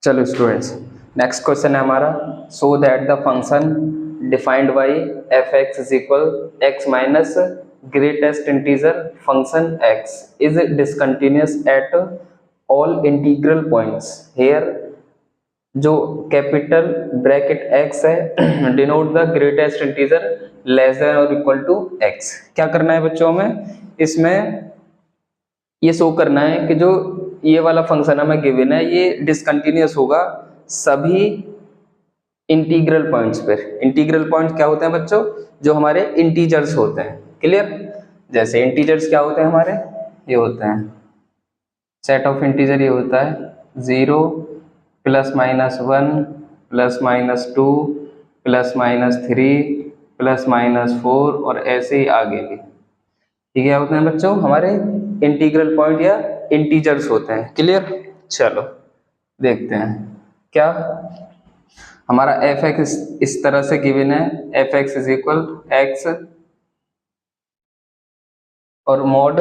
चलो students, next question है हमारा, so that the function defined by f x is equal x minus greatest integer function x is discontinuous at all integral points here. जो capital bracket x है denote the greatest integer less than और equal to x. क्या करना है बच्चों में, इसमें ये शो करना है कि जो ये वाला फंक्शन हमें गिवन है ये डिसकंटिन्यूअस होगा सभी इंटीग्रल पॉइंट्स पर। इंटीग्रल पॉइंट्स क्या होते हैं बच्चों, जो हमारे इंटीजर्स होते हैं। क्लियर, जैसे इंटीजर्स क्या होते हैं हमारे, ये होते हैं सेट ऑफ इंटीजर, ये होता है 0 plus minus 1 plus minus 2 plus minus 3 plus minus 4 और ऐसे ही आगे भी। ठीक है, होते हैं बच्चों हमारे इंटीग्रल पॉइंट या इंटीजर्स होते हैं। क्लियर, चलो देखते हैं क्या हमारा एफ एक्स इस तरह से गिवन है, F x is equal x और मॉड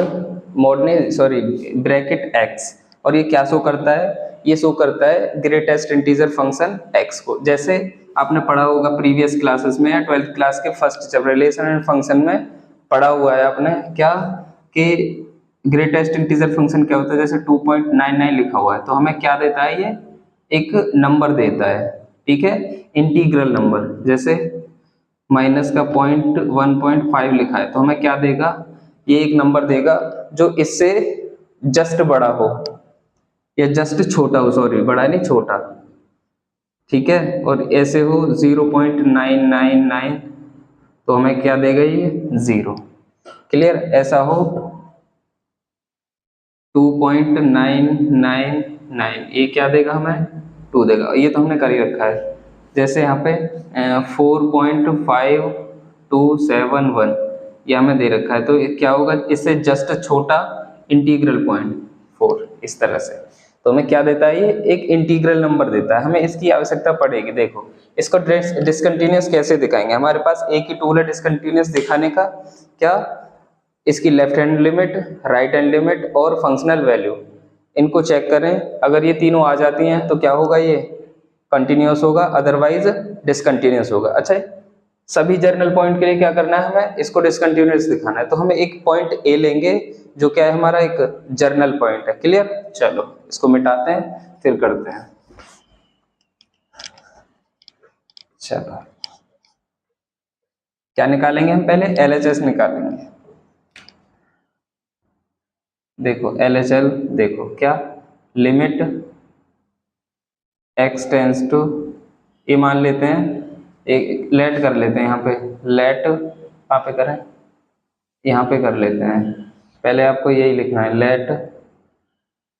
मॉड नहीं सॉरी ब्रैकेट एक्स, और ये क्या शो करता है, ये शो करता है ग्रेटेस्ट इंटीजर फंक्शन एक्स को। जैसे आपने पढ़ा होगा प्रीवियस क्लासेस में या 12th क्लास के first chapter relation and function में पढ़ा हुआ है आपने क्या कि ग्रेटेस्ट इंटीजर फंक्शन क्या होता है। जैसे 2.99 लिखा हुआ है तो हमें क्या देता है, ये एक नंबर देता है। ठीक है, इंटीग्रल नंबर। जैसे माइनस का 1.5 लिखा है तो हमें क्या देगा, ये एक नंबर देगा जो इससे जस्ट बड़ा हो या जस्ट छोटा हो, सॉरी बड़ा नहीं छोटा। ठीक है, और ऐसे हो 0.999 तो हमें क्या देगा, ये 0। क्लियर, ऐसा हो 2.999 ये क्या देगा हमें, 2 देगा। ये तो हमने कर ही रखा है। जैसे यहाँ पे 4.5271 ये हमें दे रखा है तो ये क्या होगा, इससे जस्ट छोटा इंटीग्रल पॉइंट 4, इस तरह से। तो हमें क्या देता है, ये एक इंटीग्रल नंबर देता है। हमें इसकी आवश्यकता पड़ेगी। देखो इसको डिसकंटिन्यूअस कैसे दिखाएंगे, हमारे पास एक ही टूल है डिसकंटिन्यूअस दिखाने का। क्या, इसकी left hand limit, right hand limit और फंक्शनल वैल्यू, इनको चेक करें। अगर ये तीनों आ जाती हैं तो क्या होगा, ये कंटिन्यूअस होगा, अदरवाइज डिसकंटिन्यूअस होगा। अच्छा, सभी जर्नल पॉइंट के लिए क्या करना है, हमें इसको डिसकंटिन्यूअस दिखाना है तो हमें एक पॉइंट ए लेंगे जो क्या है हमारा एक जर्नल पॉइंट है। क्लियर, चलो इसको मिटाते हैं फिर करते हैं। चलो क्या निकालेंगे हम, पहले LHS निकालेंगे। देखो LHL, देखो क्या लिमिट x टेंस टू, ये मान लेते हैं एक लेट कर लेते हैं, यहाँ पे लेट कहाँ पे करें, यहाँ पे कर लेते हैं। पहले आपको यही लिखना है, let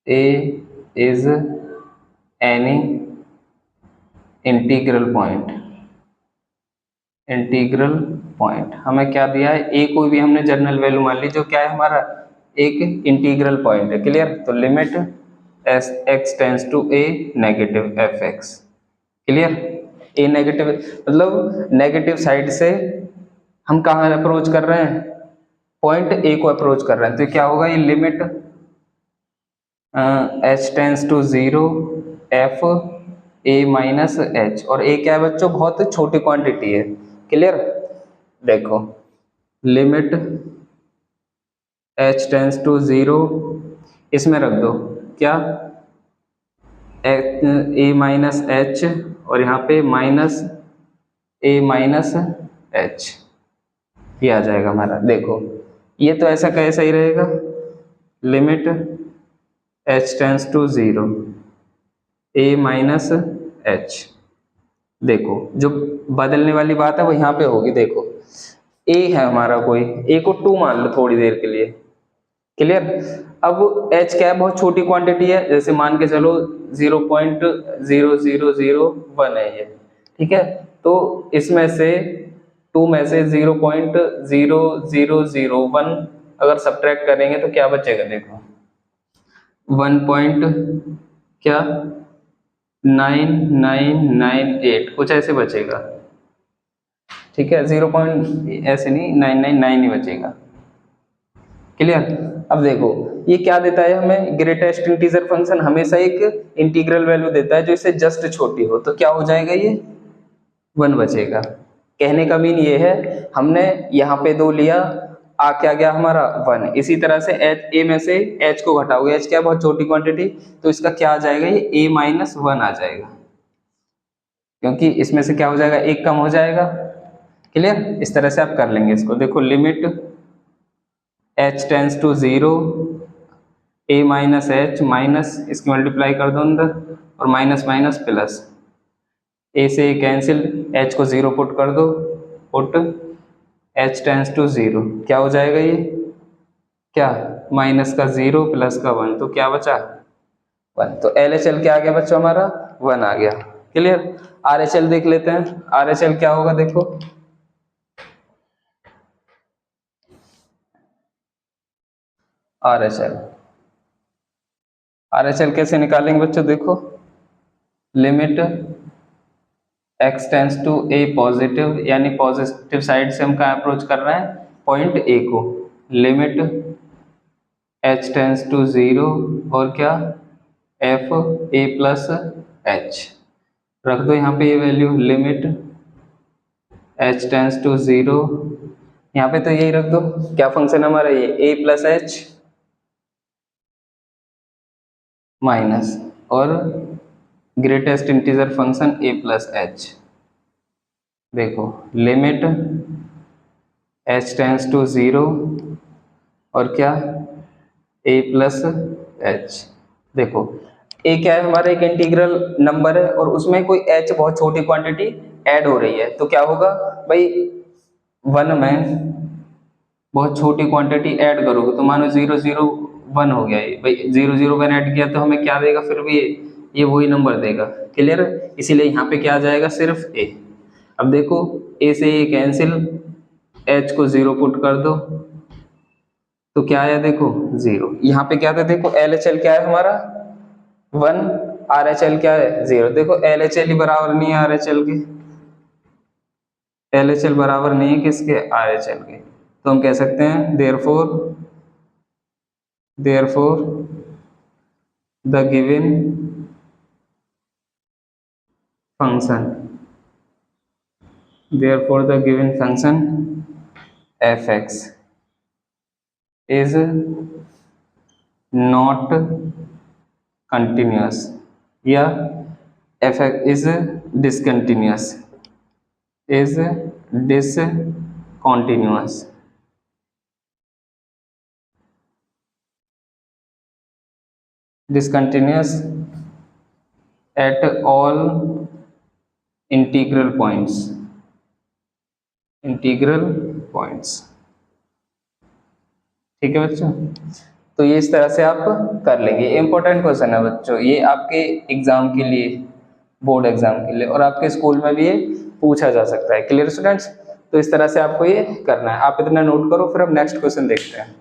a is any integral point. Integral point हमें क्या दिया है, a कोई भी हमने जर्नल वैल्यू मान ली जो क्या है हमारा एक इंटीग्रल पॉइंट है। क्लियर, तो limit as x tends to a negative f x. Clear, a negative मतलब नेगेटिव साइड से हम कहाँ अप्रोच कर रहे हैं, पॉइंट ए को अप्रोच कर रहे हैं। तो क्या होगा, ये limit h tends to 0 f a minus h, और ए क्या है बच्चों, बहुत छोटी क्वांटिटी है। क्लियर, देखो लिमिट एच टेंस टू 0, इसमें रख दो क्या ए माइनस एच और यहाँ पे माइनस ए माइनस एच, ये आ जाएगा हमारा। देखो ये तो ऐसा कैसा ही रहेगा, limit h tends to 0 a minus h. देखो जो बदलने वाली बात है वो यहाँ पे होगी। देखो ए है हमारा, कोई ए को 2 मान लो थोड़ी देर के लिए। क्लियर, अब एच क्या है, बहुत छोटी क्वांटिटी है, जैसे मान के चलो 0.0001 है ये। ठीक है, तो इसमें से 2 में से 0.0001 अगर सब्ट्रैक्ट करेंगे तो क्या बचेगा, देखो 1 पॉइंट क्या 9998 कुछ ऐसे बचेगा। ठीक है, 0 पॉइंट ऐसे नहीं 999 ही बचेगा। क्लियर, अब देखो ये क्या देता है हमें, ग्रेटेस्ट इंटीजर फंक्शन हमेशा एक इंटीग्रल वैल्यू देता है जो इससे जस्ट छोटी हो, तो क्या हो जाएगा ये 1 बचेगा। कहने का मीन ये है, हमने यहाँ पे 2 लिया, आ क्या गया हमारा 1। इसी तरह से एच ए में से एच को घटाओगे, एच क्या बहुत छोटी क्वांटिटी, तो इसका क्या आ जाएगा, ये ए माइनस 1 आ जाएगा, क्योंकि इसमें से क्या हो जाएगा, एक कम हो जाएगा। क्लियर, इस तरह से आप कर लेंगे इसको। देखो limit h tends to 0 a minus h minus, इसकी मल्टीप्लाई कर दो अंदर, और माइनस माइनस प्लस, a से a कैंसिल, h को 0 पुट कर दो, पुट h टेंस टू 0, क्या हो जाएगा ये, क्या माइनस का 0 प्लस का 1, तो क्या बचा 1। तो LHL क्या आ गया बच्चों हमारा 1 आ गया। क्लियर, RHL देख लेते हैं, RHL क्या होगा, देखो RHL कैसे निकालेंगे बच्चों, देखो limit x tends to a positive, यानी पॉजिटिव साइड से हम कहाँ अप्रोच कर रहे हैं, पॉइंट A को, लिमिट h टेंस टू 0 और क्या f a प्लस h, रख दो यहाँ पे ये value, limit h tends to 0, यहाँ पे तो यही रख दो, क्या फंक्शन हमारा ये a प्लस h माइनस, और greatest integer function a plus h। देखो लिमिट h टेंस टू 0 और क्या a प्लस h। देखो a क्या है हमारा, एक इंटीग्रल नंबर है और उसमें कोई h बहुत छोटी क्वांटिटी ऐड हो रही है, तो क्या होगा भाई 1 में बहुत छोटी क्वांटिटी ऐड करोगे तो मानो 0 0 1 हो गया, ये भाई 0 0 1 ऐड किया तो हमें क्या देगा, फिर भी ये वही नंबर देगा। क्लियर, इसीलिए यहाँ पे क्या आ जाएगा, सिर्फ a। अब देखो a से a कैंसिल, h को 0 पुट कर दो, तो क्या आया देखो 0। यहाँ पे क्या था देखो, LHL क्या है हमारा 1, RHL क्या है 0। देखो LHL ही बराबर नहीं है RHL के, LHL बराबर नहीं है किसके, RHL के, तो हम कह सकते हैं therefore the given function, therefore the given function fx is not continuous, या fx is discontinuous, discontinuous at all integral points, ठीक है बच्चों। तो ये इस तरह से आप कर लेंगे, इंपॉर्टेंट क्वेश्चन है बच्चों, ये आपके एग्जाम के लिए, बोर्ड एग्जाम के लिए, और आपके स्कूल में भी ये पूछा जा सकता है। क्लियर स्टूडेंट्स, तो इस तरह से आपको ये करना है, आप इतना नोट करो, फिर हम नेक्स्ट क्वेश्चन देखते हैं।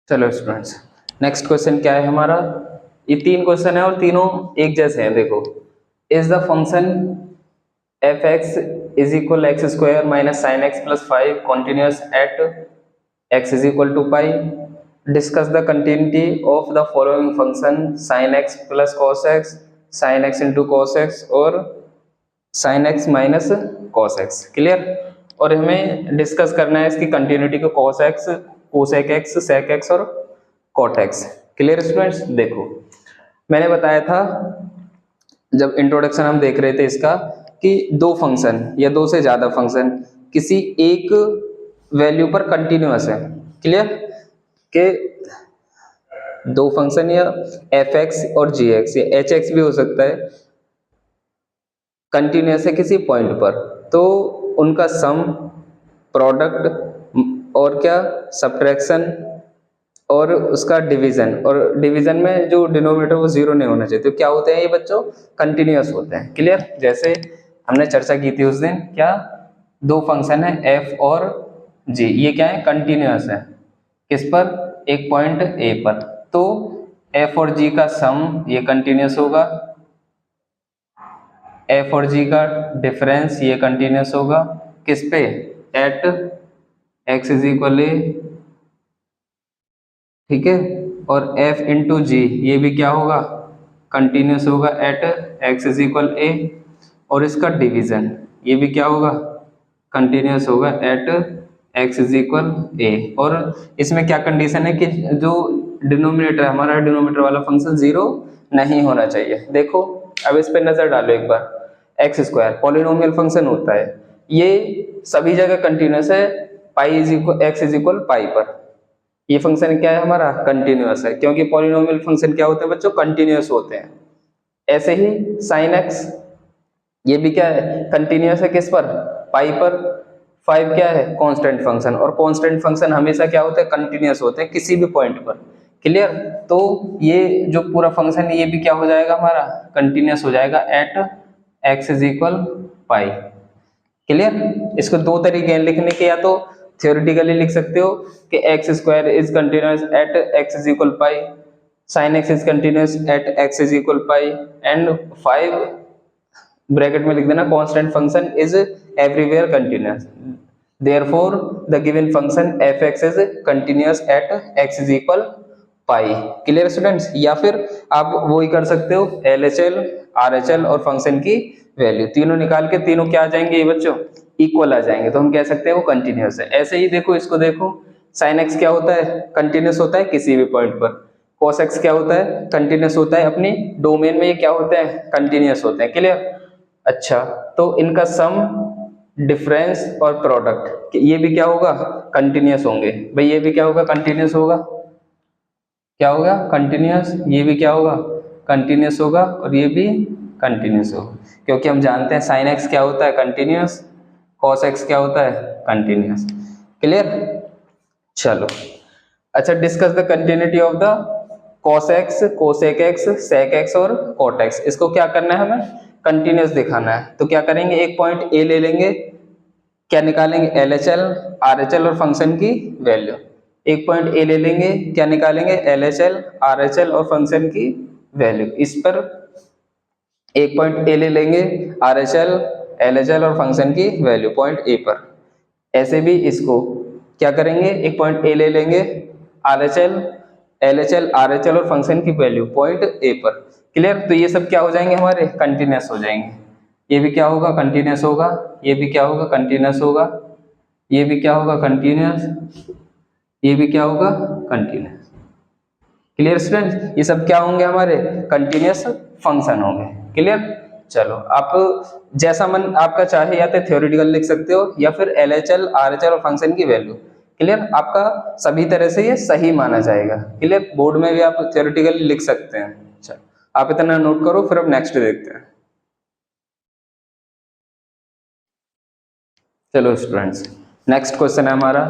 चलो स्टूडेंट्स, नेक्स्ट क्वेश्चन क्या है हमारा, ये 3 क्वेश्चन है और तीनों एक जैसे हैं। देखो, is the function fx is equal x square minus sin x plus 5 continuous at x is equal to pi, discuss the continuity of the following function sin x plus cos x, sin x into cos x और sin x minus cos x। Clear, और हमें discuss करना है इसकी continuity को, cos x, cosec x, sec x और cot x। Clear students, देखो मैंने बताया था जब इंट्रोडक्शन हम देख रहे थे इसका, कि 2 फंक्शन या 2 से ज्यादा फंक्शन किसी एक वैल्यू पर कंटिन्यूअस है। क्लियर, के 2 फंक्शन या fx और gx या hx भी हो सकता है, कंटिन्यूअस है किसी पॉइंट पर, तो उनका सम, प्रोडक्ट और क्या सब्ट्रैक्शन और उसका डिवीजन, और डिवीजन में जो डिनोमिनेटर वो 0 नहीं होना चाहिए, तो क्या होते हैं ये बच्चों, कंटिन्यूअस होते हैं। क्लियर, जैसे हमने चर्चा की थी उस दिन, क्या 2 फंक्शन है f और g, ये क्या है कंटिन्यूअस है, किस पर, एक पॉइंट a पर, तो f और g का सम ये कंटिन्यूअस होगा, f और g का डिफरेंस ये कंटिन्यूअस होगा, किस पे, एट एक्स इज इक्वल ए, ठीक है, और एफ इंटू जी ये भी क्या होगा, कंटिन्यूस होगा एट एक्स इज इक्वल ए, और इसका डिवीजन ये भी क्या होगा, कंटिन्यूस होगा एट एक्स इज इक्वल ए। और इसमें क्या कंडीशन है कि जो डिनोमिनेटर हमारा डिनोमिनेटर वाला फंक्शन जीरो नहीं होना चाहिए। देखो अब इस पे नजर डालो एक बार, एक्स स्क्वायर पॉलिनोमियल फंक्शन होता है, ये सभी जगह कंटिन्यूस है, pi is equal x is equal पाई पर, ये फंक्शन क्या है हमारा, कंटिन्यूअस है, क्योंकि पॉलिनोमियल फंक्शन क्या होते हैं बच्चों, कंटिन्यूअस होते हैं। ऐसे ही साइन एक्स ये भी क्या है, कंटिन्यूअस है, किस पर, पाई पर। फाइव क्या है, कांस्टेंट फंक्शन, और कांस्टेंट फंक्शन हमेशा क्या होते हैं, कंटिन्यूअस होते हैं किसी भी पॉइंट पर। क्लियर, तो ये जो पूरा फंक्शन है ये भी क्या हो जाएगा हमारा, कंटिन्यूअस हो जाएगा at x is equal pi. Clear, इसको दो तरीके हैं लिखने के, या तो थियोरेटिकली लिख सकते हो कि x square is continuous eight x is equal pi, sine x is continuous eight x is equal pi, and five bracket में लिख देना constant function is everywhere continuous, therefore the given function F x is continuous eight x is equal pi. Clear students, या फिर आप वो ही कर सकते हो, L H L R H L और फंक्शन की वैल्यू तीनों निकाल के तीनों क्या आ जाएंगे ये बच्चों, इक्वल आ जाएंगे, तो हम कह सकते हैं वो कंटिन्यूअस है। ऐसे ही देखो इसको देखो, साइन एक्स क्या होता है, कंटिन्यूअस होता है किसी भी पॉइंट पर, cos x क्या होता है, कंटिन्यूअस होता है अपनी डोमेन में, ये क्या होते हैं, कंटिन्यूअस होते हैं। क्लियर, अच्छा, तो इनका सम, डिफरेंस और प्रोडक्ट ये भी क्या होगा, कंटिन्यूअस होंगे भाई, ये भी क्या होगा, कंटिन्यूअस होगा, क्या होगा, कंटिन्यूअस, ये भी क्या होगा, कंटिन्यूअस होगा, और ये भी कंटिन्यूअस होगा, क्योंकि हम जानते हैं साइन एक्स क्या होता है, कंटिन्यूअस, कॉस एक्स क्या होता है, कंटिन्यूअस। क्लियर, चलो, अच्छा, discuss the continuity of the cos x, cosec x, sec x और cot x, इसको क्या करना है, हमें कंटिन्यूअस दिखाना है। तो क्या करेंगे, एक पॉइंट ए ले लेंगे, क्या निकालेंगे, L H L R H L और फंक्शन की वैल्यू। एक पॉइंट ए ले लेंगे, क्या निकालेंगे, L H L R H L और फंक्शन की वैल्यू। इस पर एक पॉइंट ए ले लेंगे, are H L H L और फंक्शन की वैल्यू पॉइंट ए पर। ऐसे भी इसको क्या करेंगे, एक पॉइंट ए ले लेंगे, are H L R H L और फंक्शन की वैल्यू पॉइंट ए पर। क्लियर, तो ये सब क्या हो जाएंगे हमारे, कंटिन्यूअस हो जाएंगे, ये भी क्या होगा, कंटिन्यूअस होगा, ये भी क्या होगा, कंटिन्यूअस होगा, ये भी क्या होगा, कंटिन्यूअस, ये भी क्या होगा, कंटिन्यूअस। क्लियर स्टूडेंट, ये सब क्या होंगे हमारे, कंटिन्यूअस फंक्शन होंगे। क्लियर, चलो आप जैसा मन आपका चाहे, या तो थ्योरेटिकल लिख सकते हो या फिर L H L R H L और फंक्शन की वैल्यू। क्लियर, आपका सभी तरह से ये सही माना जाएगा। क्लियर, बोर्ड में भी आप थ्योरेटिकली लिख सकते हैं। चलो आप इतना नोट करो, फिर अब नेक्स्ट देखते हैं। चलो स्टूडेंट्स, नेक्स्ट क्वेश्चन है हमारा,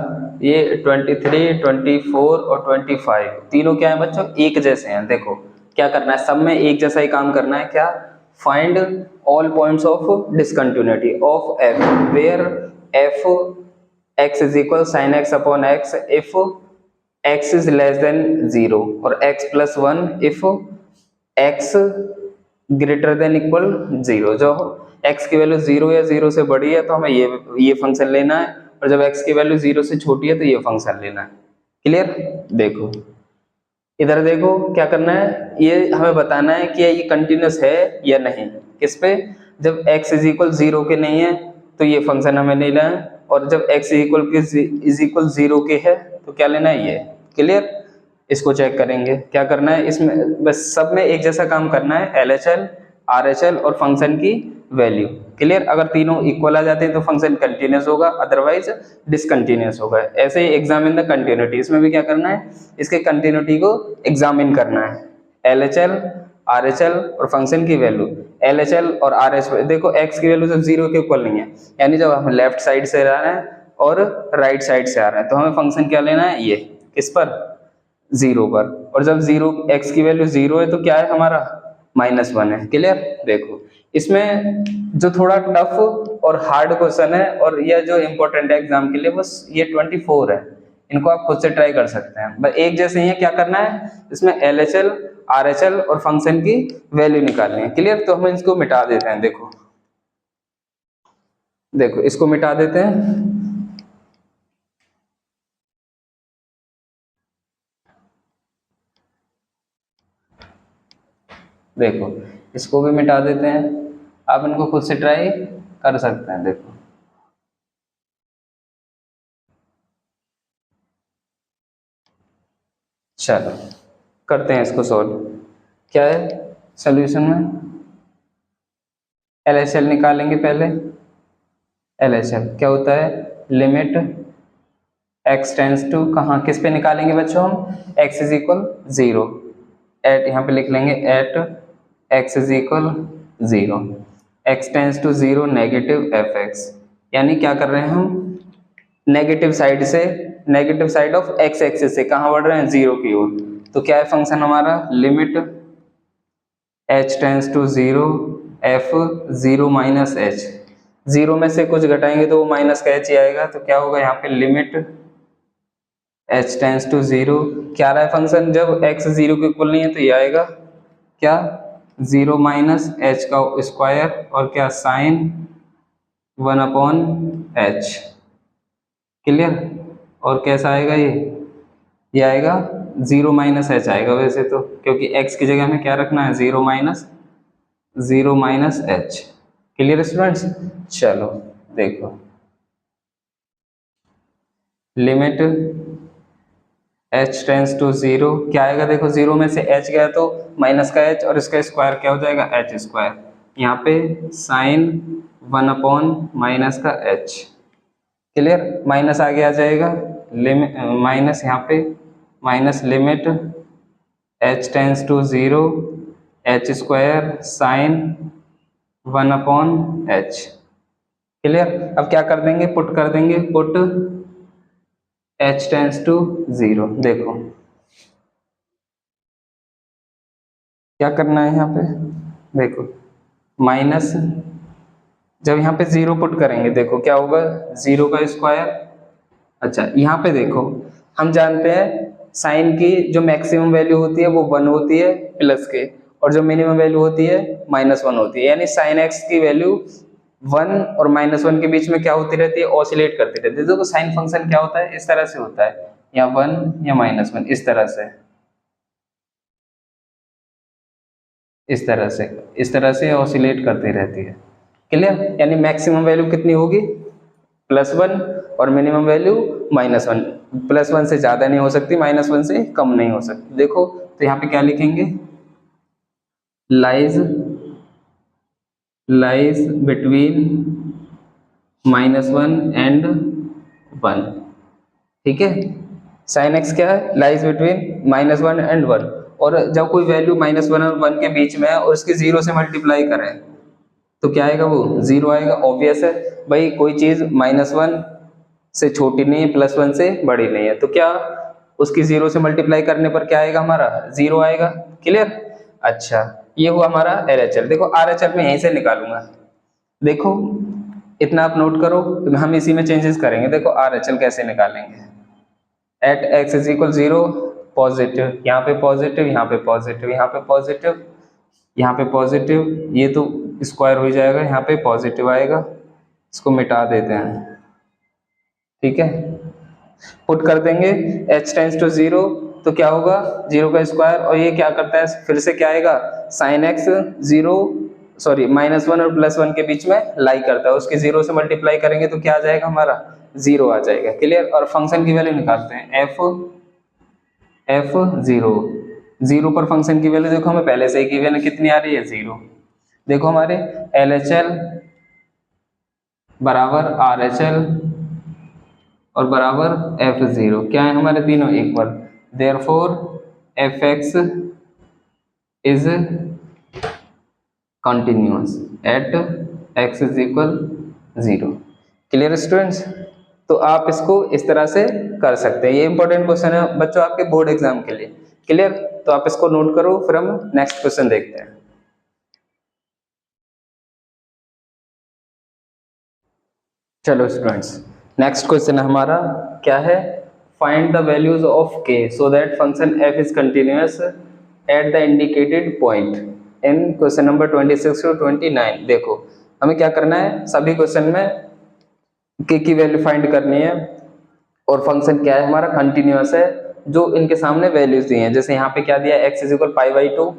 ये 23, 24 और 25 तीनों क्या है बच्चों, एक जैसे हैं। देखो क्या करना है, सब में एक जैसा ही काम करना है। क्या, find all points of discontinuity of f where f x is equal sine x upon x if x is less than zero, और x plus one if x greater than equal zero. जो x की value zero या zero से बड़ी है तो हमें ये फंक्शन लेना है, और जब x की वैल्यू जीरो से छोटी है तो ये फंक्शन लेना है। क्लियर, देखो इधर देखो क्या करना है, ये हमें बताना है कि ये कंटिन्यूअस है या नहीं। किस पे, जब x इज इक्वल जीरो के नहीं है तो ये फंक्शन हमें लेना है, और जब x इज इक्वल जीरो के है तो क्या लेना है, ये। क्लियर, इसको चेक करेंगे, क्या करना है इसमें, बस सब में एक जैसा काम करना है, L H L R H L और फंक्शन की वैल्यू। क्लियर, अगर तीनों इक्वल आ जाते हैं तो फंक्शन कंटिन्यूअस होगा, अदरवाइज डिसकंटिन्यूअस होगा। ऐसे ही एग्जामिन द कंटिन्यूटी, इसमें भी क्या करना है, इसके कंटिन्यूटी को एग्जामिन करना है। L H L R H L और फंक्शन की वैल्यू, एल एच एल और आर एच, देखो एक्स की वैल्यू जब जीरो के इक्वल नहीं है, यानी जब हम लेफ्ट साइड से आ रहे हैं और राइट साइड से आ रहे हैं, तो हमें फंक्शन क्या लेना है, ये किस पर, जीरो पर। और जब जीरो एक्स की वैल्यू जीरो है तो क्या है हमारा, -1 है। क्लियर, देखो इसमें जो थोड़ा टफ और हार्ड क्वेश्चन है, और यह जो इंपॉर्टेंट है एग्जाम के लिए, बस ये 24 है, इनको आप खुद से ट्राई कर सकते हैं। बस एक जैसे ही है, क्या करना है इसमें L H L R H L और फंक्शन की वैल्यू निकालनी है। क्लियर, तो हम इसको मिटा देते हैं। देखो देखो इसको मिटा देते हैं, देखो इसको भी मिटा देते हैं, आप इनको खुद से ट्राई कर सकते हैं। देखो चलो करते हैं इसको सॉल्व। क्या है सोल्यूशन में, LHL निकालेंगे पहले। LHL क्या होता है, लिमिट x टेंस टू, कहाँ किस पे निकालेंगे बच्चों हम, x इज इक्वल 0, एट यहाँ पे लिख लेंगे at x is equal 0, x tends to 0 negative fx, यानी क्या कर रहे हैं हम, नेगेटिव साइड से, negative side of x axis से कहाँ बढ़ रहे हैं, 0 की ओर। तो क्या है फंक्शन हमारा, limit h tends to 0 f 0 minus h, 0 में से कुछ घटाएंगे तो वो माइनस का h ही आएगा, तो क्या होगा यहाँ पे लिमिट h टेंस टू 0, क्या रहा है फंक्शन, जब x 0 के इक्वल नहीं है तो ये आएगा क्या, 0 माइनस h का स्क्वायर और क्या साइन 1 अपॉन h, क्लियर। और कैसा आएगा ये आएगा 0 माइनस h आएगा वैसे तो, क्योंकि x की जगह में क्या रखना है, 0 माइनस h, क्लियर स्टूडेंट्स। चलो देखो लिमिट h टेंस टू 0 क्या आएगा, देखो 0 में से h गया तो माइनस का h और इसका स्क्वायर क्या हो जाएगा, h स्क्वायर, यहाँ पे साइन 1 अपॉन माइनस का h, क्लियर। माइनस आगे आ जाएगा, लिमिट माइनस यहाँ पे minus limit h tends to 0 h square sine 1 upon h, clear. अब क्या कर देंगे, पुट कर देंगे, पुट h टेंस टू 0, देखो क्या करना है यहाँ पे, देखो माइनस, जब यहाँ पे 0 पुट करेंगे देखो क्या होगा, 0 का स्क्वायर। अच्छा यहाँ पे देखो हम जानते हैं साइन की जो मैक्सिमम वैल्यू होती है वो 1 होती है प्लस के, और जो मिनिमम वैल्यू होती है -1 होती है, यानी साइन x की वैल्यू 1 और -1 के बीच में क्या होती रहती है, ऑसिलेट करती रहती है। देखो साइन फंक्शन क्या होता है, इस तरह से होता है, या 1 या -1, इस तरह से ऑसिलेट करती रहती है, क्लियर। यानी मैक्सिमम वैल्यू कितनी होगी, +1, और मिनिमम वैल्यू -1, +1 से ज्यादा नहीं हो सकती, -1 से कम नहीं हो सकती। देखो तो यहाँ पे क्या लिखेंगे, लाइज बिटवीन -1 एंड 1, ठीक है। साइन x क्या है, लाइज बिटवीन -1 एंड 1, और जब कोई वैल्यू -1 और 1 के बीच में है और उसके 0 से मल्टीप्लाई करें तो क्या आएगा, वो 0 आएगा। ऑब्वियस है भाई, कोई चीज -1 से छोटी नहीं है, +1 से बड़ी नहीं है, तो क्या उसकी 0 से मल्टीप्लाई करने पर क्या आएगा, हमारा 0 आएगा, क्लियर। अच्छा ये हुआ हमारा LHL। देखो RHL में यहीं से निकालूंगा, देखो इतना आप नोट करो, हम इसी में चेंजेस करेंगे। देखो RHL कैसे निकालेंगे, eight x is equal 0, positive, यहाँ पे पॉजिटिव, यहाँ पे पॉजिटिव, यहाँ पे पॉजिटिव, यहाँ पे पॉजिटिव, ये तो स्क्वायर हो जाएगा, यहाँ पे पॉजिटिव आएगा, इसको मिटा देते हैं, ठीक है। पुट कर देंगे h टेंस टू 0, तो क्या होगा 0 का स्क्वायर, और ये क्या करता है फिर से क्या आएगा, साइन x 0 सॉरी -1 और +1 के बीच में लाई करता है, उसके 0 से मल्टीप्लाई करेंगे तो क्या आ जाएगा, हमारा 0 आ जाएगा, क्लियर। और फंक्शन की वैल्यू निकालते हैं, f0 पर फंक्शन की वैल्यू देखो हमें पहले से ही गिवन है, कितनी आ रही है, 0। देखो हमारे LHL बराबर RHL और बराबर f0, क्या है हमारे तीनों equal, therefore fx is continuous at x is equal 0, clear students. तो आप इसको इस तरह से कर सकते हैं, ये इंपॉर्टेंट क्वेश्चन है बच्चों आपके बोर्ड एग्जाम के लिए, क्लियर। तो आप इसको नोट करो, फिर हम नेक्स्ट क्वेश्चन देखते हैं। चलो स्टूडेंट्स नेक्स्ट क्वेश्चन हमारा क्या है, find the values of k so that function f is continuous at the indicated point in question number 26 to 29। देखो हमें क्या करना है, सभी क्वेश्चन में k की वैल्यू फाइंड करनी है, और फंक्शन क्या है हमारा, कंटिन्यूअस है, जो इनके सामने वैल्यूज दी हैं, जैसे यहाँ पे क्या दिया, x इज इक्वल π/2,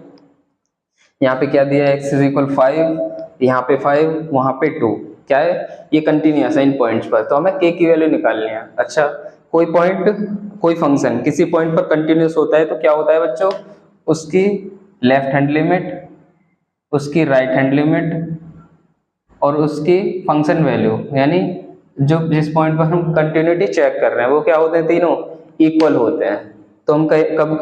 यहाँ पे क्या दिया है, x इज इक्वल 5, यहाँ पे 5, वहाँ पे 2, क्या है ये कंटिन्यूअस है इन पॉइंट्स पर, तो हमें k की वैल्यू निकालनी है। अच्छा, कोई पॉइंट, कोई फंक्शन किसी पॉइंट पर कंटिन्यूअस होता है तो क्या होता है बच्चों, उसकी लेफ्ट हैंड लिमिट, उसकी राइट हैंड लिमिट और उसकी फंक्शन वैल्यू, यानी जो जिस पॉइंट पर हम कंटिन्यूटी चेक कर रहे हैं वो क्या होते हैं, तीनों इक्वल होते हैं, तो हम कब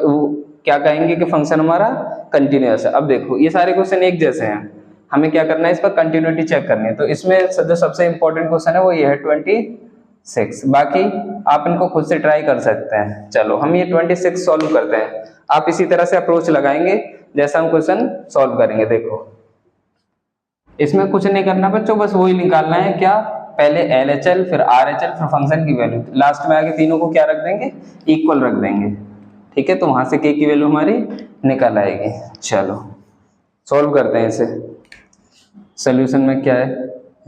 क्या कहेंगे कि फंक्शन हमारा कंटिन्यूअस है। अब देखो ये सारे क्वेश्चन एक जैसे हैं, हमें क्या करना है, इस पर कंटिन्यूटी चेक करनी है, तो इसमें जो सबसे इंपॉर्टेंट क्वेश्चन है वो ये है 26, बाकी आप इनको खुद से ट्राई कर सकते हैं। चलो हम ये 26 सॉल्व करते हैं, आप इसी तरह से अप्रोच लगाएंगे जैसा हम क्वेश्चन सॉल्व करेंगे। देखो इसमें कुछ नहीं करना बच्चों, बस वही निकालना है, क्या, पहले LHL फिर RHL फिर फंक्शन की वैल्यू, लास्ट में आगे तीनों को क्या रख देंगे, इक्वल रख देंगे, ठीक है, तो वहां से k की वैल्यू हमारी निकल आएगी। चलो सॉल्व करते हैं इसे। सोल्यूशन में क्या है,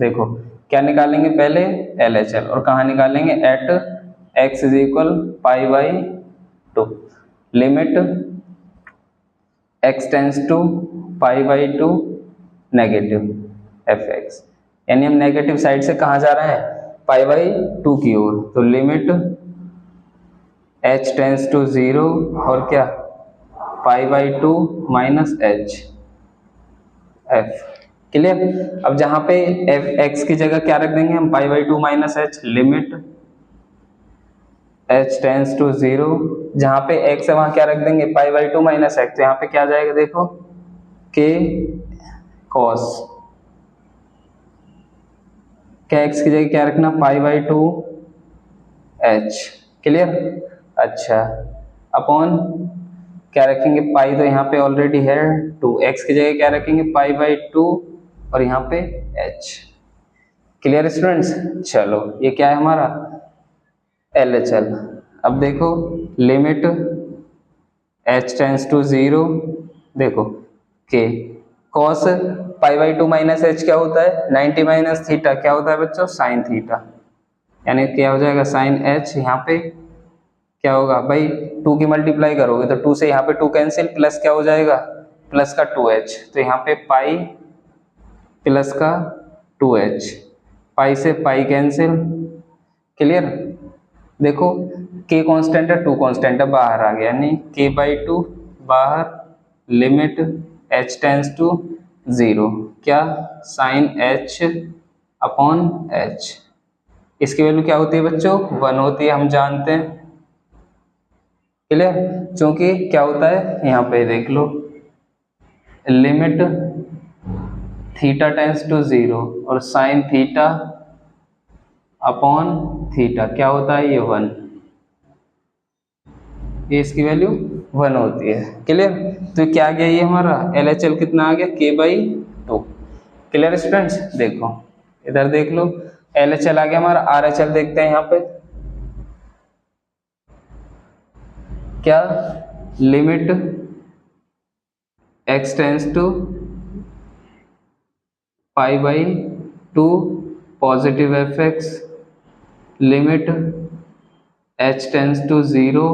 देखो क्या निकालेंगे, पहले LHL, और कहाँ निकालेंगे, eight x is equal π/2, limit x tends to π/2 negative fx, यानी हम नेगेटिव साइड से कहाँ जा रहे हैं, π/2 की ओर, तो लिमिट h टेंस टू 0 और क्या π/2 माइनस h f, क्लियर। अब जहां पे x की जगह क्या रख देंगे हम, π/2 minus h, limit h tends to 0, जहां पे x है वहां क्या रख देंगे, π/2 माइनस x, तो यहाँ पे क्या आ जाएगा, देखो k cos, क्या x की जगह क्या रखना, π/2 h, क्लियर। अच्छा, अपॉन क्या रखेंगे, पाई तो यहाँ पे ऑलरेडी है 2, x की जगह क्या रखेंगे, π/2 और यहाँ पे h, क्लियर स्टूडेंट्स। चलो ये क्या है हमारा LHL। अब देखो लिमिट h टेंस टू 0, देखो k cos π/2 माइनस h क्या होता है, 90 माइनस थीटा, क्या होता है बच्चों, साइन थीटा, यानी क्या हो जाएगा साइन h, यहाँ पे क्या होगा भाई, 2 की मल्टीप्लाई करोगे तो 2 से यहाँ पे 2 कैंसिल, प्लस क्या हो जाएगा, प्लस का 2h, तो यहाँ पे पाई प्लस का 2h, पाई से पाई कैंसिल, क्लियर। देखो k कांस्टेंट है, 2 कांस्टेंट है, बाहर आ गया, यानी k/2 बाहर, लिमिट h टेंस टू 0, क्या साइन h अपॉन h, इसकी वैल्यू क्या होती है बच्चों, 1 होती है, हम जानते हैं, क्लियर। क्योंकि क्या होता है यहाँ पे देख लो, लिमिट थीटा टेंस टू 0 और साइन थीटा अपॉन थीटा क्या होता है, ये 1, ये इसकी वैल्यू 1 होती है, क्लियर। तो क्या आ गया ये हमारा LHL कितना आ गया, k/2, क्लियर स्टूडेंट्स। देखो इधर देख लो, LHL आ गया हमारा, RHL देखते हैं यहाँ पे, क्या, limit x tends to π/2 positive fx, limit h tends to 0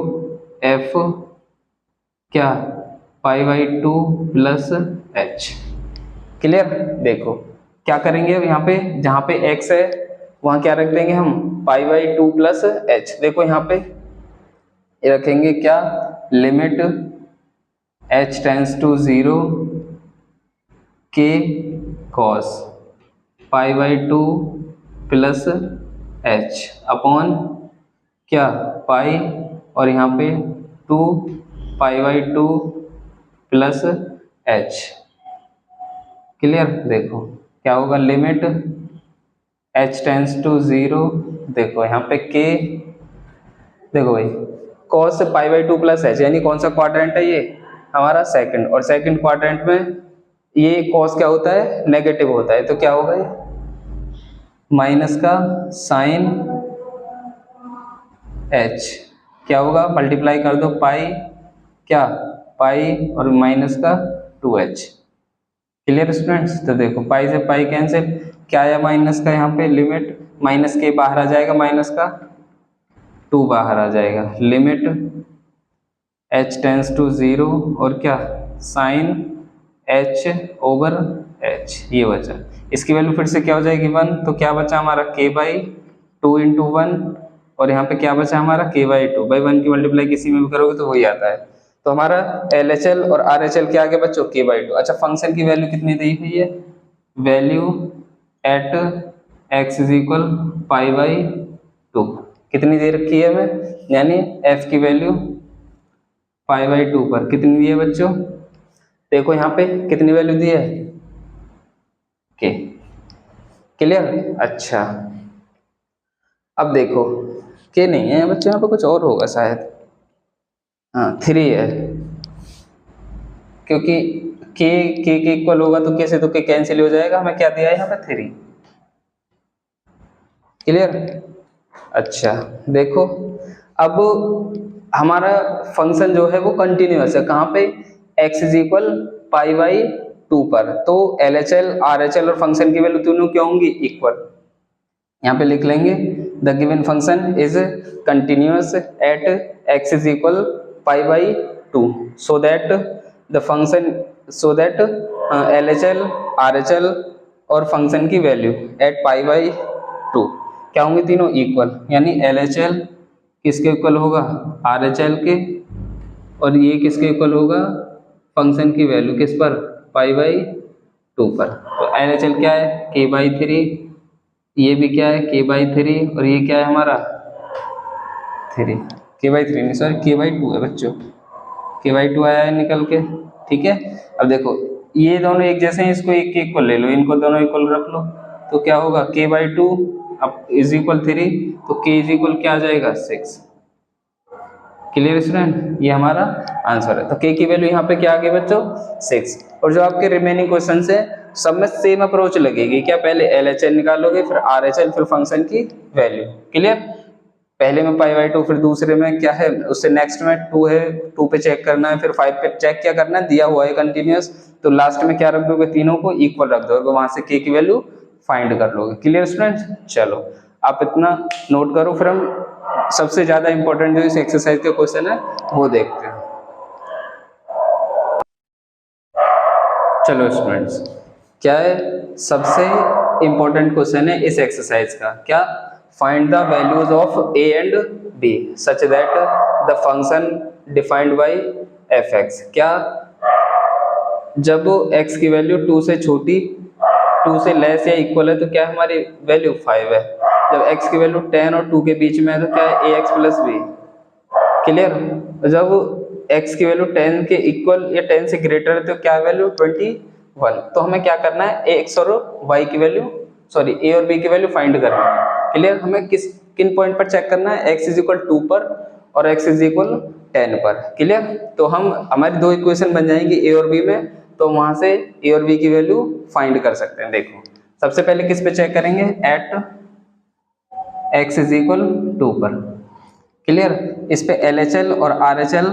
f क्या π/2 प्लस h, क्लियर। देखो क्या करेंगे यहाँ पे, जहां पे x है वहां क्या रख देंगे हम, π/2 प्लस h, देखो यहाँ पे ये रखेंगे क्या, limit h tends to 0 k cos π/2 plus h upon क्या पाई, और यहाँ पे 2 π/2 प्लस h, क्लियर। देखो क्या होगा, लिमिट h टेंस टू 0, देखो यहाँ पे k, देखो भाई cos π/2 प्लस h, यानी कौन सा क्वाड्रेंट है ये, हमारा सेकंड, और सेकंड क्वाड्रेंट में ये cos क्या होता है, नेगेटिव होता है, तो क्या होगा ये माइनस का साइन h, क्या होगा, मल्टीप्लाई कर दो पाई, क्या पाई और माइनस का 2h, क्लियर स्टूडेंट्स। तो देखो पाई से पाई कैंसिल, क्या आया माइनस का, यहाँ पे लिमिट माइनस के बाहर आ जाएगा, माइनस का 2 बाहर आ जाएगा, लिमिट h टेंस टू 0 और क्या साइन H/H, ये बचा। इसकी वैल्यू फिर से क्या हो जाएगी 1, तो क्या बचा हमारा k/2 इंटू 1, और यहाँ पे क्या बचा हमारा k/2 बाई 1 की मल्टीप्लाई किसी में भी करोगे तो वही आता है। तो हमारा LHL और RHL क्या आ गया बच्चों k/2। अच्छा, फंक्शन की वैल्यू कितनी दी हुई है, value at x is equal π/2 कितनी दे रखी है हमें, यानी f की वैल्यू π/2 पर कितनी दी है बच्चों, देखो यहाँ पे कितनी वैल्यू दी है के, क्लियर। अच्छा, अब देखो के नहीं है बच्चों, यहाँ पे कुछ और होगा शायद, हाँ 3 है, क्योंकि के इक्वल होगा तो के से तो के कैंसिल हो जाएगा, हमें क्या दिया है यहाँ पे 3, क्लियर। अच्छा देखो, अब हमारा फंक्शन जो है वो कंटिन्यूअस है, कहाँ पे, x इज इक्वल π/2 पर, तो LHL RHL और फंक्शन की वैल्यू दोनों क्या होंगी, इक्वल। यहाँ पे लिख लेंगे the given function is continuous at x is equal π/2 so that the function, so that LHL RHL और फंक्शन की वैल्यू एट π/2 क्या होंगे, तीनों इक्वल, यानी LHL किसके इक्वल होगा, RHL के, और ये किसके इक्वल होगा, फंक्शन की वैल्यू किस पर, π/2 पर। तो LHL क्या है, k/3, ये भी क्या है k/3, और ये क्या है हमारा 3, k/3 नहीं सॉरी k/2 है बच्चों, k/2 आया है निकल के, ठीक है। अब देखो ये दोनों एक जैसे हैं, इसको एक इक्वल ले लो, इनको दोनों इक्वल रख लो, तो क्या होगा k/2 अब इज इक्वल 3, तो k इज इक्वल क्या आ जाएगा 6, क्लियर स्टूडेंट, ये हमारा आंसर है। तो k की वैल्यू यहाँ पे क्या आ गई बच्चों 6, और जो आपके रिमेनिंग क्वेश्चन है सब में सेम अप्रोच लगेगी, क्या पहले LHL निकालोगे फिर RHL फिर फंक्शन की वैल्यू, क्लियर। पहले में π/2, फिर दूसरे में क्या है, उससे नेक्स्ट में 2 है, 2 पे चेक करना है, फिर 5 पे चेक क्या करना है, दिया हुआ है कंटिन्यूअस, तो लास्ट में क्या रख दोगे, तीनों को इक्वल रख दोगे, वहां से k की वैल्यू फाइंड कर लोगे, क्लियर स्टूडेंट्स। चलो आप इतना नोट करो, फिर हम सबसे ज्यादा इंपॉर्टेंट जो इस एक्सरसाइज के क्वेश्चन है वो देखते हैं। चलो स्टूडेंट्स, क्या है सबसे इंपॉर्टेंट क्वेश्चन है इस एक्सरसाइज का, क्या, find the values of a and b such that the function defined by fx। क्या, जब x की वैल्यू 2 से छोटी, 2 से लेस या इक्वल है तो क्या हमारी वैल्यू 5 है, जब x की वैल्यू 10 और 2 के बीच में है तो क्या है ax प्लस b, क्लियर। जब x की वैल्यू 10 के इक्वल या 10 से ग्रेटर है तो क्या वैल्यू 21, तो हमें क्या करना है x और y की वैल्यू, सॉरी a और b की वैल्यू फाइंड करना है, क्लियर। हमें किन पॉइंट पर चेक करना है, x इज इक्वल 2 पर और x इज इक्वल 10 पर, क्लियर। तो हम हमारी दो इक्वेशन बन जाएंगी a और b में, तो वहां से a और b की वैल्यू फाइंड कर सकते हैं। देखो सबसे पहले किस पे चेक करेंगे, एट x इज इक्वल 2 पर, क्लियर। इस पे LHL और RHL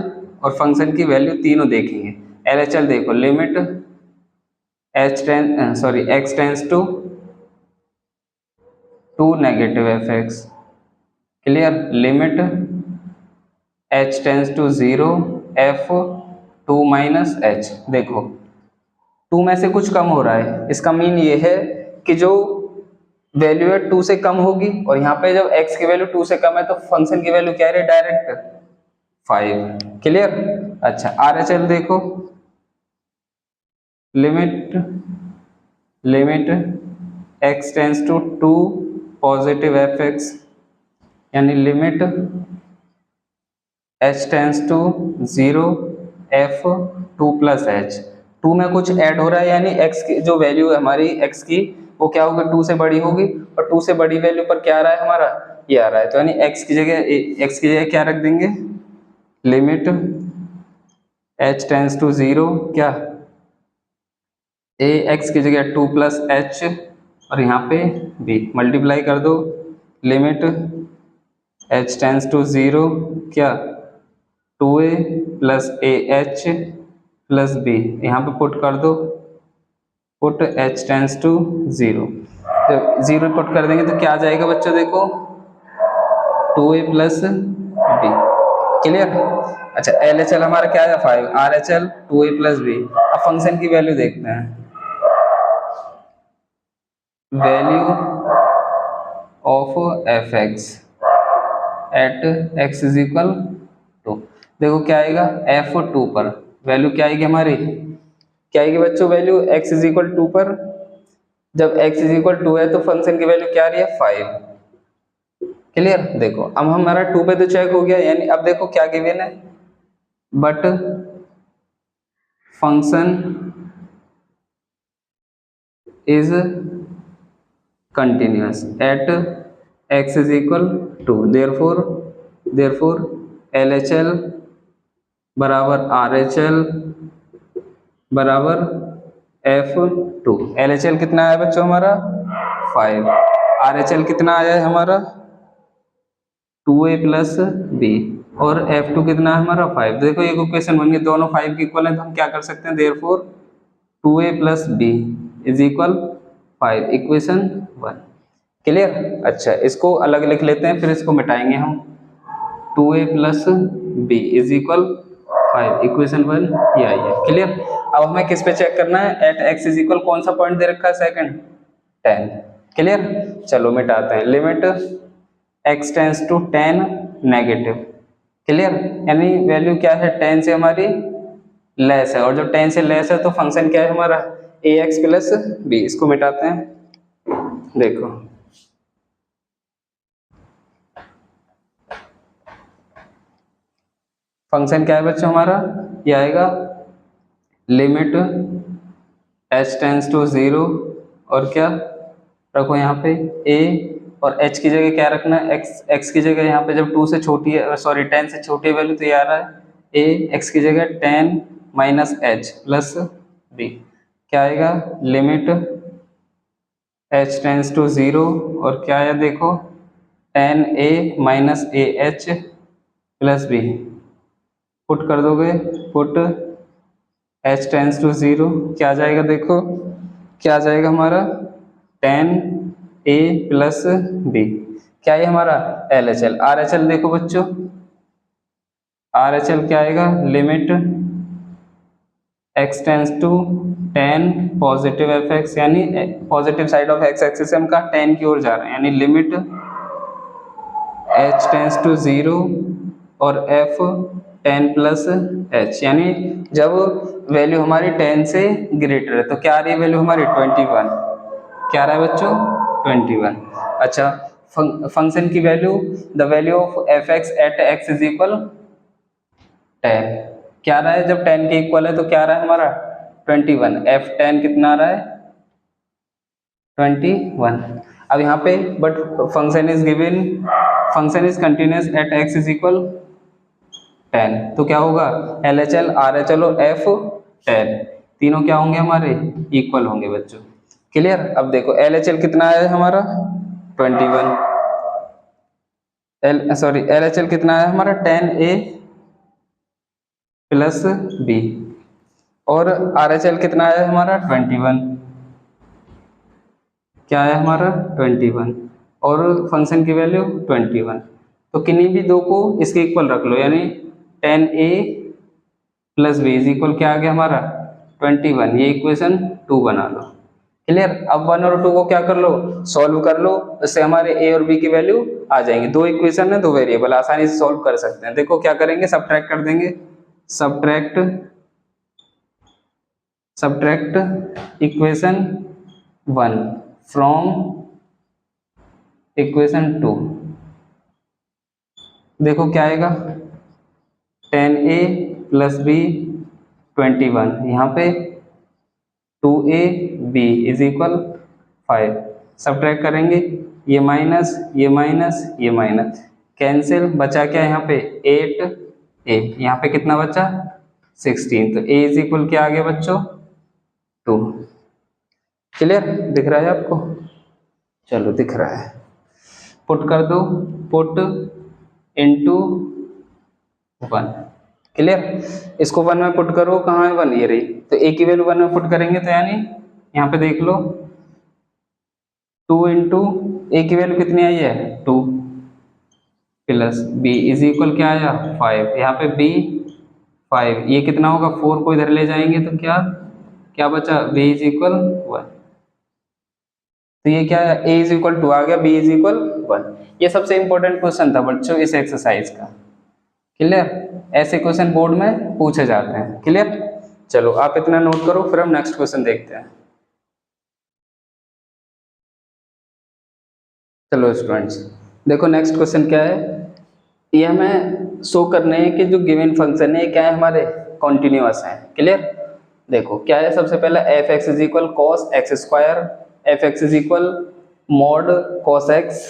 और फंक्शन की वैल्यू तीनों देखेंगे। LHL देखो, limit x tends to negative fx, clear, limit h tends to 0 f2 minus h। देखो 2 में से कुछ कम हो रहा है, इसका मीन ये है कि जो वैल्यू है 2 से कम होगी, और यहाँ पे जब x की वैल्यू 2 से कम है तो फंक्शन की वैल्यू क्या है, डायरेक्ट 5, क्लियर। अच्छा RHL देखो, limit x tends to 2 positive fx, यानी limit h tends to 0 f2 plus h। 2 में कुछ ऐड हो रहा है, यानी x की जो वैल्यू है हमारी x की वो क्या होगी, 2 से बड़ी होगी, और 2 से बड़ी वैल्यू पर क्या आ रहा है हमारा, ये आ रहा है, तो यानी x की जगह क्या रख देंगे, लिमिट h टेंस टू 0 क्या, x की जगह 2 प्लस h, और यहाँ पे b मल्टीप्लाई कर दो, लिमिट h टेंस टू 0 क्या, 2a plus ah plus b, यहाँ पे पुट कर दो, पुट h टेंस टू 0, जब 0 पुट कर देंगे तो क्या आ जाएगा बच्चों, देखो 2a प्लस b, क्लियर। अच्छा एल एच एल हमारा क्या है 5, R H L 2a plus b. अब फंक्शन की वैल्यू देखते हैं, value of f x at x is equal to, देखो क्या आएगा एफ टू पर वैल्यू क्या आएगी हमारी, क्या आएगी बच्चों value x is equal to पर। जब एक्स इज इक्वल टू है तो फंक्शन की वैल्यू क्या आ रही है 5। क्लियर, देखो अब हमारा 2 पे तो चेक हो गया, यानी अब देखो क्या गिवन है, but function is continuous at x is equal to, therefore LHL बराबर RHL बराबर F2। LHL कितना आया बच्चों हमारा 5, RHL कितना आया है हमारा 2a प्लस बी, और F2 कितना है हमारा 5। देखो ये इक्वेशन बन गई, दोनों 5 के इक्वल है तो हम क्या कर सकते हैं, therefore 2a plus b is equal 5, equation 1। क्लियर, अच्छा इसको अलग लिख लेते हैं फिर इसको मिटाएंगे हम, 2a plus b is equal 5, equation 1 ये आई है। क्लियर, अब हमें किस पे चेक करना है, एट एक्स इज इक्वल कौन सा पॉइंट दे रखा है सेकंड 10। क्लियर, चलो मिटाते हैं, limit x tends to 10 negative. Clear, यानी वैल्यू क्या है 10 से हमारी लेस है, और जब 10 से लेस है तो फंक्शन क्या है हमारा ax प्लस बी। इसको मिटाते हैं, देखो फंक्शन क्या है बच्चों हमारा, ये आएगा लिमिट h टेंस टू 0 और क्या रखो यहाँ पे a, और h की जगह क्या रखना है x की जगह यहाँ पे जब 2 से छोटी है, सॉरी 10 से छोटी वैल्यू तो ये आ रहा है a, x की जगह 10 माइनस h प्लस b, क्या आएगा लिमिट h टेंस टू 0 और क्या आया देखो 10a minus ah plus b, put कर दोगे, पुट h टेंस टू 0 क्या आ जाएगा देखो, क्या आ जाएगा हमारा 10a प्लस b, क्या है हमारा LHL। RHL देखो बच्चों, RHL क्या आएगा limit x tends to 10 positive f x, यानी positive side of x axis से हम का 10 की ओर जा रहे हैं, यानी लिमिट h टेंस टू 0 और f 10 प्लस h, यानी जब वैल्यू हमारी 10 से ग्रेटर है तो क्या आ रही है वैल्यू हमारी 21, क्या आ रहा है बच्चों 21। अच्छा फंक्शन की value, the value of f x at x is equal 10, क्या आ रहा है जब 10 के इक्वल है तो क्या आ रहा है हमारा 21, एफ 10 कितना आ रहा है 21। अब यहाँ पे but function is given, function is continuous eight x is equal 10, तो क्या होगा LHL RHL और F10 तीनों क्या होंगे हमारे इक्वल होंगे बच्चों। क्लियर, अब देखो LHL कितना है हमारा 21, LHL कितना है हमारा 10a प्लस b, और RHL कितना है हमारा 21, क्या है हमारा 21, और फंक्शन की वैल्यू 21, तो किन्हीं भी दो को इसके इक्वल रख लो, यानी 10a plus b is equal क्या आ गया हमारा 21, ये इक्वेशन 2 बना लो। क्लियर, अब 1 और 2 को क्या कर लो सॉल्व कर लो, इससे हमारे a और b की वैल्यू आ जाएंगी, दो इक्वेशन है दो वेरिएबल, आसानी से सॉल्व कर सकते हैं। देखो क्या करेंगे सब्ट्रैक्ट कर देंगे, सब्ट्रैक्ट इक्वेशन 1 फ्रॉम इक्वेशन 2, देखो क्या आएगा 10a प्लस बी 21, यहाँ पे 2a b is equal 5, subtract करेंगे ये माइनस ये माइनस ये माइनस, कैंसिल, बचा क्या यहाँ पे 8a, यहाँ पे कितना बचा 16, तो a इज इक्वल क्या आ गया बच्चों 2। क्लियर, दिख रहा है आपको, चलो दिख रहा है, पुट कर दो, पुट इनटू 1। क्लियर, इसको 1 में पुट करो, कहाँ है 1 ये रही, तो a की वैल्यू 1 में पुट करेंगे तो यानी यहाँ पे देख लो 2 इंटू ए की वैल्यू कितनी आई है 2 प्लस b इज इक्वल क्या आया 5, यहाँ पे b 5, ये कितना होगा 4 को इधर ले जाएंगे तो क्या क्या बचा b इज इक्वल 1। तो ये क्या है a इज इक्वल 2 आ गया, b इज इक्वल 1। ये सबसे इंपॉर्टेंट क्वेश्चन था बच्चों इस एक्सरसाइज का। क्लियर, ऐसे क्वेश्चन बोर्ड में पूछे जाते हैं। क्लियर, चलो आप इतना नोट करो, फिर हम नेक्स्ट क्वेश्चन देखते हैं। चलो स्टूडेंट्स देखो नेक्स्ट क्वेश्चन क्या है। ये हमें शो करने है कि जो गिवन फंक्शन है क्या है हमारे कॉन्टिन्यूअस है। क्लियर, देखो क्या है, सबसे पहला f x is equal cos x square, f x is equal mod cos x,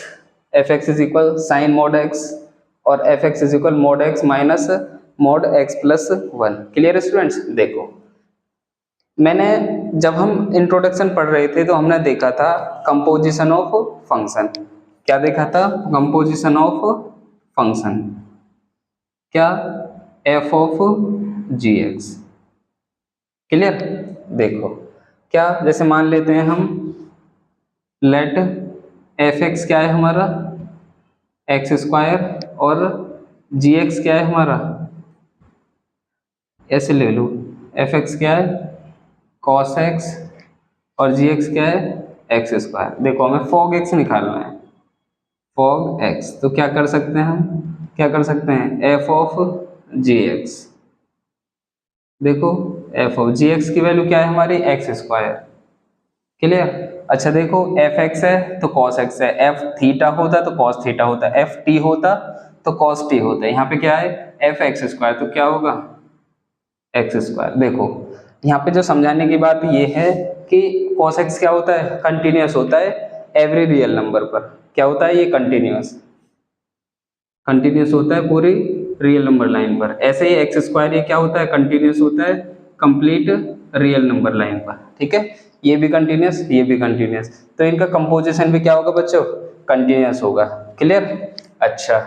f x is equal sine mod x, और f x is equal mod x minus mod x plus 1। Clear students, देखो मैंने जब हम introduction पढ़ रहे थे तो हमने देखा था कंपोजिशन ऑफ फंक्शन। क्या देखा था, कंपोजिशन ऑफ फंक्शन, क्या f of g x. Clear, देखो क्या, जैसे मान लेते हैं हम लेट एफ एक्स क्या है हमारा एक्स स्क्वायर और जी एक्स क्या है हमारा, ऐसे ले लो, एफ एक्स क्या है कॉस एक्स और जी एक्स क्या है एक्स स्क्वायर। देखो हमें फॉग एक्स निकालना है, फॉग एक्स, तो क्या कर सकते हैं हम, क्या कर सकते हैं एफ ऑफ जी एक्स। देखो एफ ऑफ जी एक्स की वैल्यू क्या है हमारी एक्स स्क्वायर। क्लियर, अच्छा देखो एफ एक्स है तो कॉस एक्स है, एफ थीटा होता तो कॉस थीटा होता, एफ टी होता तो कॉस टी होता, यहाँ पे क्या है एफ एक्स स्क्वायर, तो क्या होगा एक्स स्क्वायर। देखो यहाँ पे जो समझाने की बात ये है कि cos x क्या होता है कंटिन्यूअस होता है एवरी रियल नंबर पर। क्या होता है ये कंटिन्यूअस, कंटिन्यूअस होता है पूरी रियल नंबर लाइन पर। ऐसे ही एक्स स्क्वायर ये क्या होता है कंटिन्यूअस होता है कंप्लीट रियल नंबर लाइन पर। ठीक है, ये भी कंटिन्यूअस ये भी कंटिन्यूअस, तो इनका कंपोजिशन भी क्या होगा बच्चों कंटिन्यूअस होगा। क्लियर, अच्छा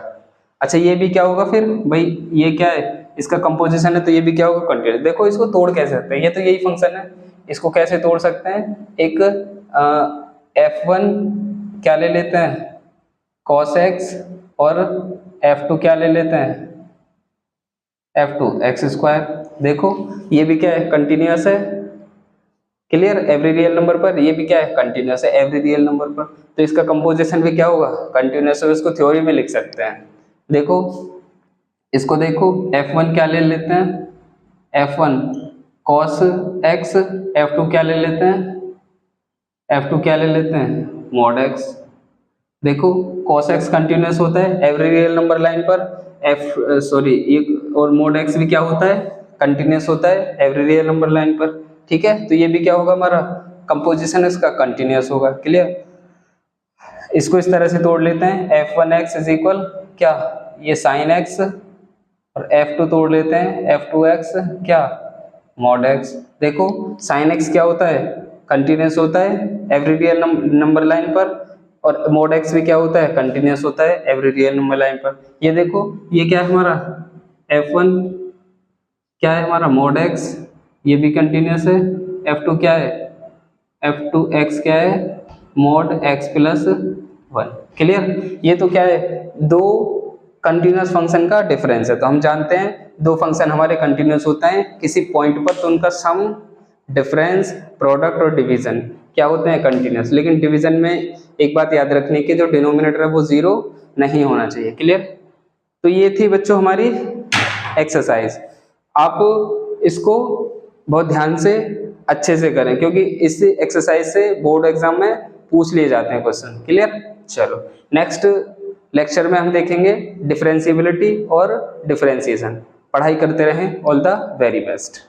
अच्छा ये भी क्या होगा फिर भाई, ये क्या है इसका कंपोजिशन है तो ये भी क्या होगा कंटिन्यूअस। देखो इसको तोड़ कैसे सकते हैं, ये तो यही फंक्शन है, इसको कैसे तोड़ सकते हैं, एक f1 क्या ले लेते हैं cos x और f2 क्या ले लेते हैं f2 एक्स स्क्वायर। देखो ये भी क्या है कंटिन्यूअस है। क्लियर, एवरी रियल नंबर पर, ये भी क्या है कंटिन्यूअस है एवरी रियल नंबर पर, तो इसका कंपोजिशन भी क्या होगा कंटिन्यूअस है। इसको थ्योरी में लिख सकते हैं। देखो इसको देखो f1 क्या ले लेते हैं f1 cos x, f2 क्या ले लेते हैं f2 क्या ले लेते हैं mod x। देखो cos x कंटिन्यूअस होता है एवरी रियल नंबर लाइन पर, और mod x भी क्या होता है कंटिन्यूअस होता है एवरी रियल नंबर लाइन पर। ठीक है, तो ये भी क्या होगा हमारा कंपोजिशन इसका कंटिन्यूअस होगा। क्लियर, इसको इस तरह से तोड़ लेते हैं f1x इज इक्वल क्या ये साइन x, और f2 तोड़ लेते हैं f2x क्या mod x। देखो sin x क्या होता है कंटिन्यूअस होता है एवरी रियल नंबर लाइन पर, और mod x भी क्या होता है कंटिन्यूअस होता है एवरी रियल नंबर लाइन पर। ये देखो ये क्या है हमारा f1 क्या है हमारा mod x, ये भी कंटिन्यूअस है, f2 क्या है f2x क्या है mod x प्लस 1। क्लियर, ये तो क्या है दो कंटिन्यूअस फंक्शन का डिफरेंस है। तो हम जानते हैं दो फंक्शन हमारे कंटिन्यूअस होता है किसी पॉइंट पर तो उनका सम, डिफरेंस, प्रोडक्ट और डिवीजन क्या होते हैं कंटिन्यूअस। लेकिन डिवीजन में एक बात याद रखने की, जो डिनोमिनेटर है वो जीरो नहीं होना चाहिए। क्लियर, तो ये थी बच्चों हमारी एक्सरसाइज। आप इसको बहुत ध्यान से अच्छे से करें क्योंकि इस एक्सरसाइज से बोर्ड एग्जाम में पूछ लिए जाते हैं क्वेश्चन। क्लियर, चलो नेक्स्ट लेक्चर में हम देखेंगे डिफरेंशिएबिलिटी और डिफरेंशिएशन। पढ़ाई करते रहें, ऑल द वेरी बेस्ट।